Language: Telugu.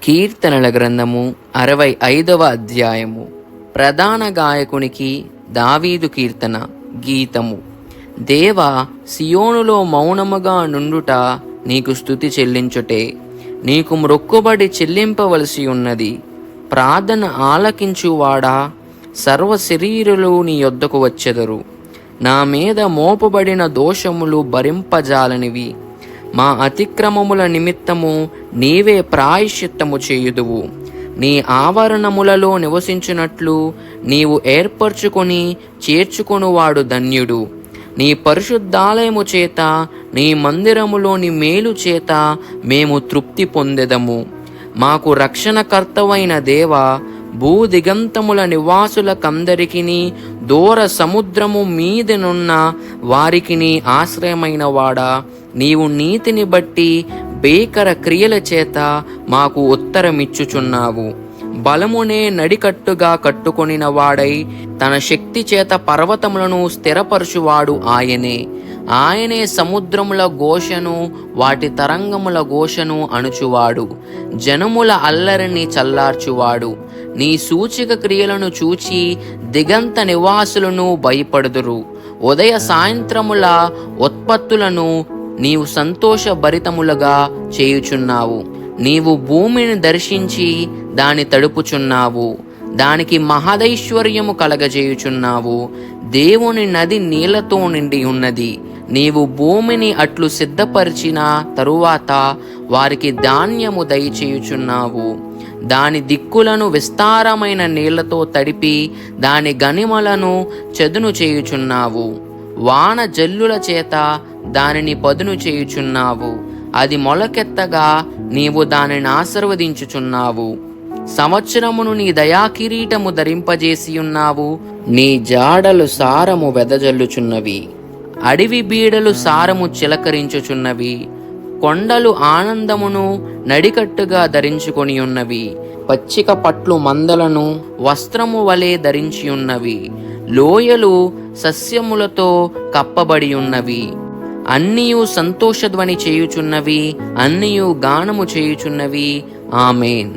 కీర్తనల గ్రంథము 65వ అధ్యాయము. ప్రధాన గాయకునికి దావీదు కీర్తన. గీతము. దేవా, సియోనులో మౌనముగా నుండుట నీకు స్తుతి చెల్లించుటే. నీకు మ్రొక్కుబడి చెల్లింపవలసి ఉన్నది. ప్రార్థన ఆలకించువాడా, సర్వ శరీరులు నీ యొద్దకు వచ్చెదరు. నా మీద మోపబడిన దోషములు భరింపజాలనివి. మా అతిక్రమముల నిమిత్తము నీవే ప్రాయశ్చిత్తము చేయుదువు. నీ ఆవరణములలో నివసించున్నట్లు నీవు ఏర్పరచుకొని చేర్చుకొనువాడు ధన్యుడు. నీ పరిశుద్ధాలయము చేత, నీ మందిరములోని మేలు చేత మేము తృప్తి పొందెదము. మాకు రక్షణకర్తవైన దేవా, భూదిగంతముల నివాసులకందరికిని, దూర సముద్రము మీదనున్న వారికిని ఆశ్రయమైన వాడా, నీవు నీతిని బట్టి భీకర క్రియల చేత మాకు ఉత్తరమిచ్చుచున్నావు. బలమునే నడికట్టుగా కట్టుకొనిన వాడై తన శక్తి చేత పర్వతములను స్థిరపరచువాడు ఆయనే. ఆయనే సముద్రముల ఘోషను, వాటి తరంగముల ఘోషను అణుచువాడు. జనముల అల్లరిని చల్లార్చువాడు. నీ సూచిక క్రియలను చూచి దిగంత నివాసులను భయపడుదురు. ఉదయ సాయంత్రముల ఉత్పత్తులను నీవు సంతోషభరితములుగా చేయుచున్నావు. నీవు భూమిని దర్శించి దాని తడుపుచున్నావు. దానికి మహదైశ్వర్యము కలగజేయుచున్నావు. దేవుని నది నీళ్లతో నిండి ఉన్నది. నీవు భూమిని అట్లు సిద్ధపరిచిన తరువాత వారికి ధాన్యము దయచేయుచున్నావు. దాని దిక్కులను విస్తారమైన నీళ్లతో తడిపి దాని గనిమలను చదును చేయుచున్నావు. వాన జల్లుల చేత దానిని పదును చేయుచున్నావు. అది మొలకెత్తగా నీవు దానిని ఆశీర్వదించుచున్నావు. సంవత్సరమును నీ దయాకిరీటము ధరింపజేసి ఉన్నావు. నీ జాడలు సారము వెదజల్లుచున్నవి. అడవి బీడలు సారము చిలకరించుచున్నవి. కొండలు ఆనందమును నడికట్టుగా ధరించుకొని ఉన్నవి. పచ్చిక పట్లు మందలను వస్త్రము వలె ధరించి ఉన్నవి. లోయలు సస్యములతో కప్పబడి ఉన్నవి. అన్నియు సంతోషధ్వని చేయుచున్నవి. అన్నియు గానము చేయుచున్నవి. ఆమేన్.